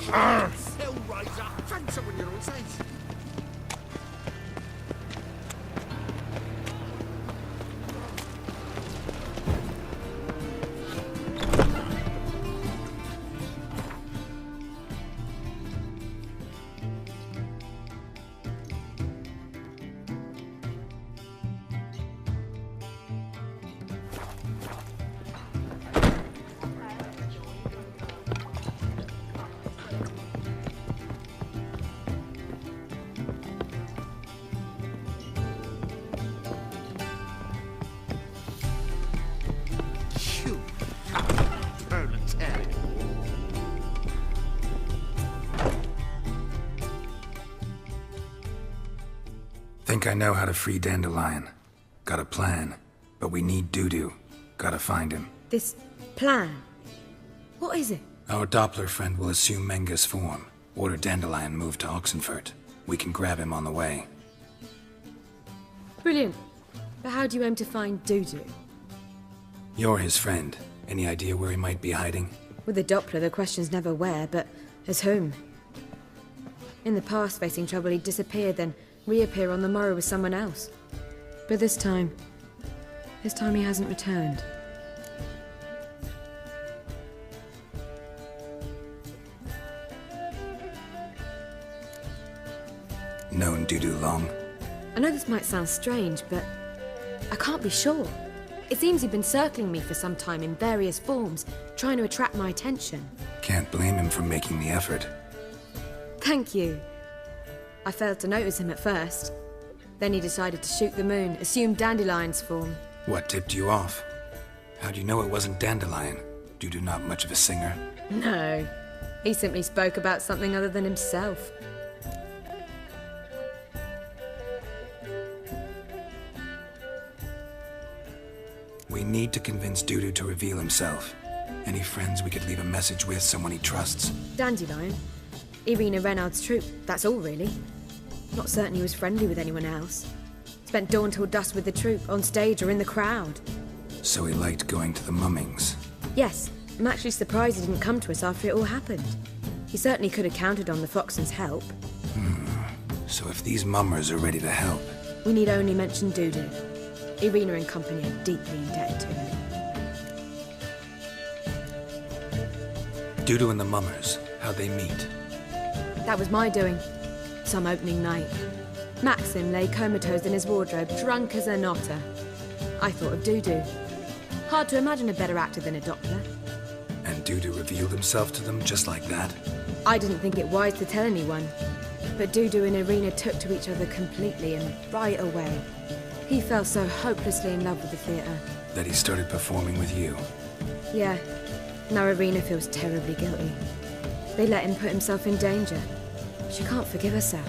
Hellraiser! Fancy when you're on stage. You proletarian. Think I know how to free Dandelion. Got a plan, but we need Dudu. Gotta find him. This plan? What is it? Our Doppler friend will assume Menga's form. Order Dandelion moved to Oxenfurt. We can grab him on the way. Brilliant. But how do you aim to find Dudu? You're his friend. Any idea where he might be hiding? With the Doppler, the question's never where, but as whom. In the past, facing trouble, he'd disappear, then reappear on the morrow with someone else. But this time he hasn't returned. Known Dudu long? I know this might sound strange, but I can't be sure. It seems he'd been circling me for some time in various forms, trying to attract my attention. Can't blame him for making the effort. Thank you. I failed to notice him at first. Then he decided to shoot the moon, assume Dandelion's form. What tipped you off? How'd you know it wasn't Dandelion? Dudu not much of a singer? No. He simply spoke about something other than himself. We need to convince Dudu to reveal himself. Any friends we could leave a message with, someone he trusts? Dandelion. Irina Renard's troupe, that's all really. Not certain he was friendly with anyone else. Spent dawn till dusk with the troupe, on stage or in the crowd. So he liked going to the mummings. Yes, I'm actually surprised he didn't come to us after it all happened. He certainly could have counted on the Foxen's help. So if these mummers are ready to help... We need only mention Dudu. Irina and company are deeply indebted to him. Dudu and the mummers, how'd they meet? That was my doing. Some opening night. Maxim lay comatose in his wardrobe, drunk as an otter. I thought of Dudu. Hard to imagine a better actor than a Doppler. And Dudu revealed himself to them just like that? I didn't think it wise to tell anyone. But Dudu and Irina took to each other completely and right away. He fell so hopelessly in love with the theatre. That he started performing with you? Yeah. Now Irina feels terribly guilty. They let him put himself in danger. She can't forgive herself.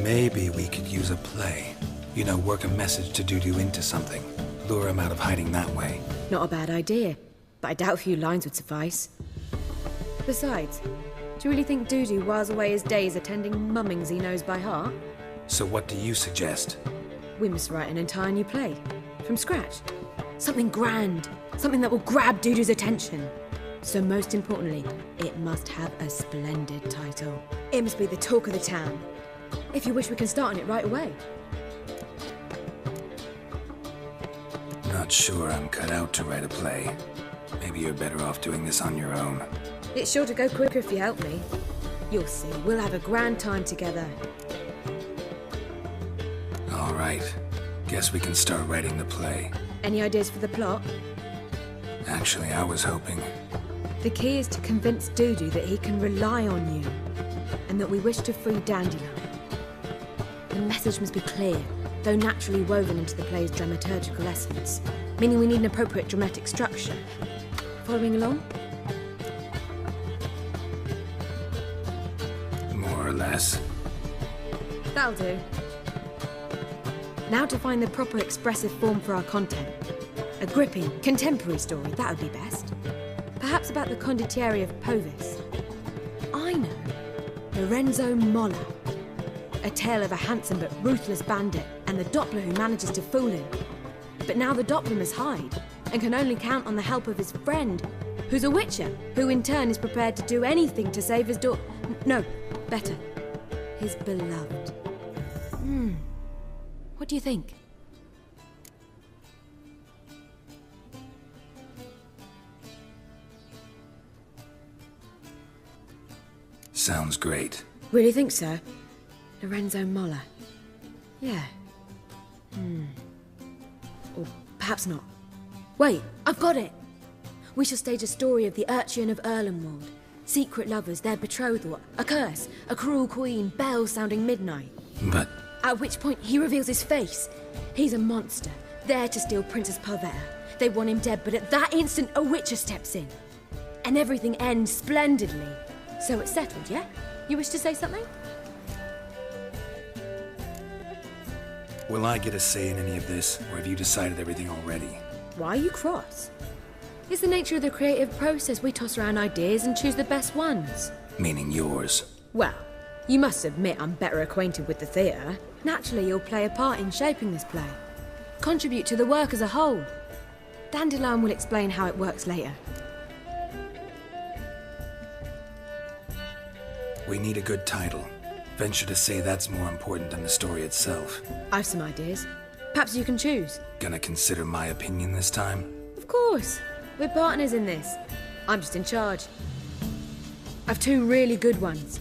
Maybe we could use a play. You know, work a message to Dudu into something. Lure him out of hiding that way. Not a bad idea, but I doubt a few lines would suffice. Besides, do you really think Dudu whiles away his days attending mummings he knows by heart? So what do you suggest? We must write an entire new play. From scratch. Something grand. Something that will grab Dudu's attention. So most importantly, it must have a splendid title. It must be the talk of the town. If you wish, we can start on it right away. Not sure I'm cut out to write a play. Maybe you're better off doing this on your own. It's sure to go quicker if you help me. You'll see, we'll have a grand time together. All right. Guess we can start writing the play. Any ideas for the plot? Actually, I was hoping... The key is to convince Dudu that he can rely on you, and that we wish to free Dandelion. The message must be clear, though naturally woven into the play's dramaturgical essence, meaning we need an appropriate dramatic structure. Following along? More or less. That'll do. Now to find the proper expressive form for our content. A gripping, contemporary story, that would be best. Perhaps about the condottieri of Povis. I know. Lorenzo Molla. A tale of a handsome but ruthless bandit and the Doppler who manages to fool him. But now the Doppler must hide and can only count on the help of his friend, who's a witcher, who in turn is prepared to do anything to save his daughter. No, better, his beloved. What do you think? Sounds great. Really think so? Lorenzo Molla. Yeah. Or perhaps not. Wait, I've got it! We shall stage a story of the Urchin of Erlenwald. Secret lovers, their betrothal, a curse, a cruel queen, bells sounding midnight. But At which point he reveals his face. He's a monster, there to steal Princess Pavetta. They want him dead, but at that instant a witcher steps in. And everything ends splendidly. So it's settled, yeah? You wish to say something? will I get a say in any of this, or have you decided everything already? Why are you cross? It's the nature of the creative process. We toss around ideas and choose the best ones. Meaning yours. Well, you must admit I'm better acquainted with the theatre. Naturally, you'll play a part in shaping this play. Contribute to the work as a whole. Dandelion will explain how it works later. We need a good title. Venture to say that's more important than the story itself. I've some ideas. Perhaps you can choose. Gonna consider my opinion this time? Of course. We're partners in this. I'm just in charge. I've two really good ones.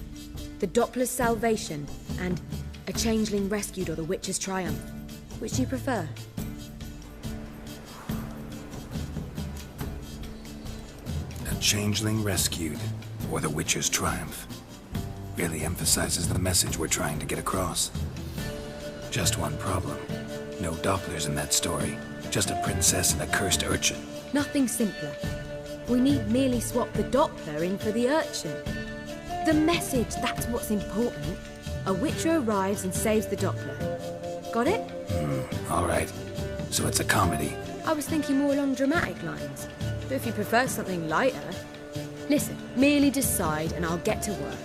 The Doppler's Salvation and A Changeling Rescued or The Witch's Triumph. Which do you prefer? A Changeling Rescued, or The Witcher's Triumph. Really emphasizes the message we're trying to get across. Just one problem. No Dopplers in that story. Just a princess and a cursed urchin. Nothing simpler. We need merely swap the Doppler in for the urchin. The message, that's what's important. A witcher arrives and saves the Doppler. Got it? All right. So it's a comedy. I was thinking more along dramatic lines. But if you prefer something lighter... Listen, merely decide and I'll get to work.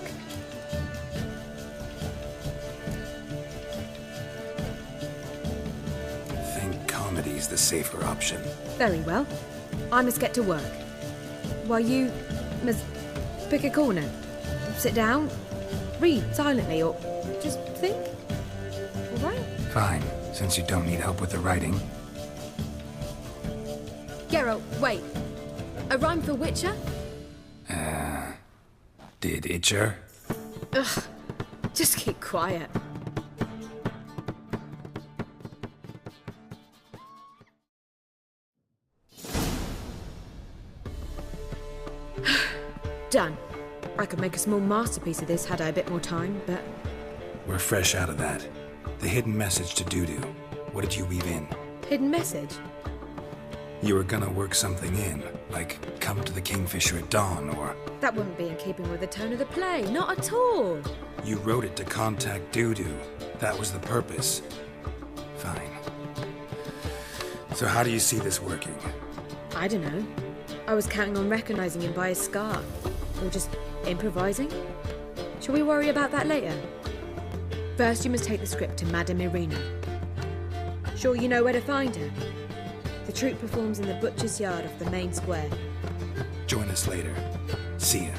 Think comedy's the safer option. Very well. I must get to work. While you must pick a corner. Sit down, read silently, or just think. All right? Fine, since you don't need help with the writing. Geralt, wait. A rhyme for Witcher? Did Itcher? Ugh. Just keep quiet. Done. I could make a small masterpiece of this had I a bit more time, but... We're fresh out of that. The hidden message to Dudu. What did you weave in? Hidden message? You were gonna work something in, like come to the Kingfisher at dawn, or... That wouldn't be in keeping with the tone of the play, not at all. You wrote it to contact Dudu. That was the purpose. Fine. So how do you see this working? I don't know. I was counting on recognizing him by his scar. Or just improvising? Shall we worry about that later? First, you must take the script to Madame Irina. Sure you know where to find her? The troupe performs in the butcher's yard off the main square. Join us later. See ya.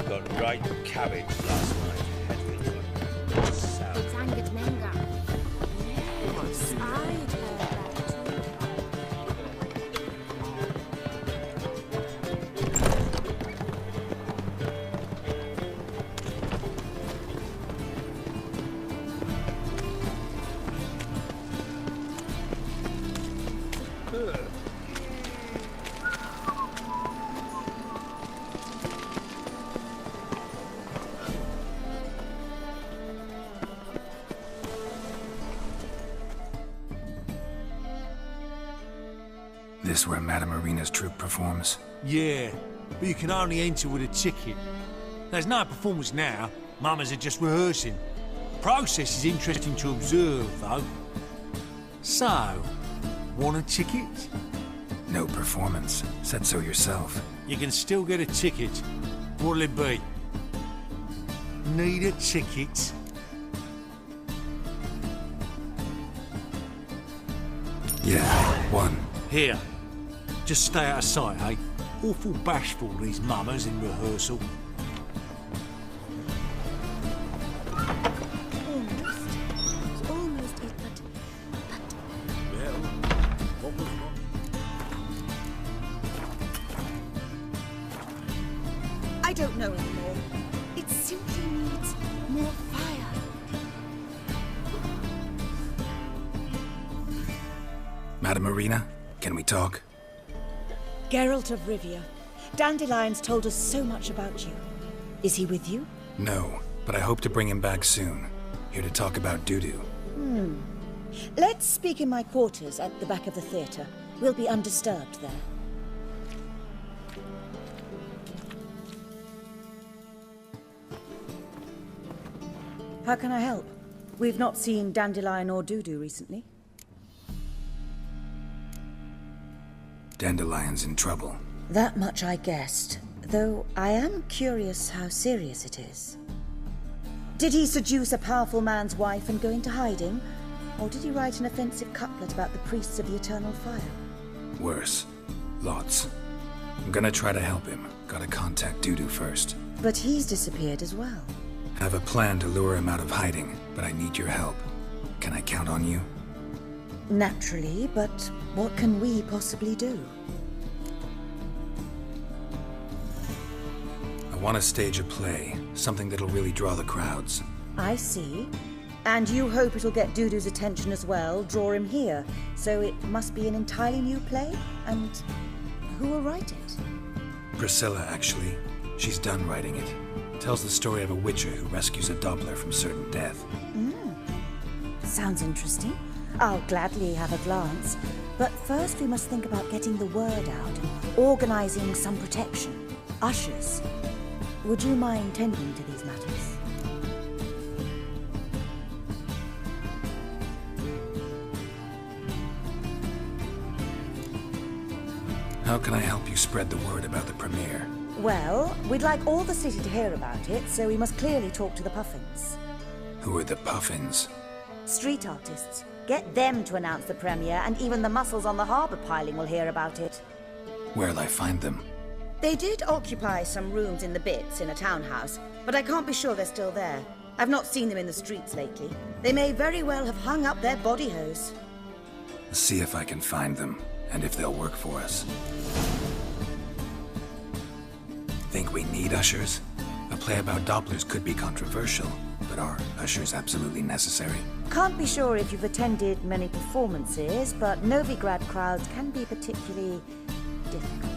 Got right cabbage last night. It's angered Menga. Yes, I'd heard that too. This where Madame Irina's troupe performs? Yeah, but you can only enter with a ticket. There's no performance now. Mamas are just rehearsing. Process is interesting to observe, though. So, want a ticket? No performance. Said so yourself. You can still get a ticket. What'll it be? Need a ticket? Yeah, one. Here. Just stay out of sight, eh? Awful bashful, these mummers in rehearsal. Almost. It's almost it, but I don't know anymore. It simply needs more fire. Madam Marina, can we talk? Geralt of Rivia. Dandelion's told us so much about you. Is he with you? No, but I hope to bring him back soon. Here to talk about Dudu. Let's speak in my quarters at the back of the theatre. We'll be undisturbed there. How can I help? We've not seen Dandelion or Dudu recently. Dandelion's in trouble. That much I guessed, though I am curious how serious it is. Did he seduce a powerful man's wife and go into hiding? Or did he write an offensive couplet about the priests of the eternal fire? Worse. Lots. I'm gonna try to help him. Gotta contact Dudu first. But he's disappeared as well. Have a plan to lure him out of hiding, but I need your help. Can I count on you? Naturally, but what can we possibly do? I want to stage a play, something that'll really draw the crowds. I see. And you hope it'll get Dudu's attention as well, draw him here. So it must be an entirely new play? And who will write it? Priscilla, actually. She's done writing it. Tells the story of a witcher who rescues a Doppler from certain death. Sounds interesting. I'll gladly have a glance. But first we must think about getting the word out and organizing some protection. Ushers. Would you mind tending to these matters? How can I help you spread the word about the premiere? Well, we'd like all the city to hear about it, so we must clearly talk to the Puffins. Who are the Puffins? Street artists. Get them to announce the premiere, and even the muscles on the harbour piling will hear about it. Where'll I find them? They did occupy some rooms in the Bits in a townhouse, but I can't be sure they're still there. I've not seen them in the streets lately. They may very well have hung up their body hose. See if I can find them, and if they'll work for us. Think we need ushers? A play about Dopplers could be controversial, but are ushers absolutely necessary? Can't be sure if you've attended many performances, but Novigrad crowds can be particularly difficult.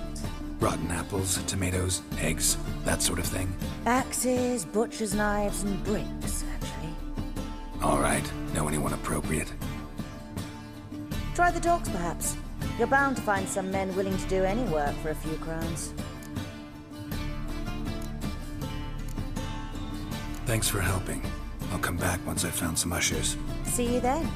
Rotten apples, tomatoes, eggs, that sort of thing? Axes, butcher's knives, and bricks, actually. All right, know anyone appropriate? Try the dogs, perhaps. You're bound to find some men willing to do any work for a few crowns. Thanks for helping. I'll come back once I've found some ushers. See you then.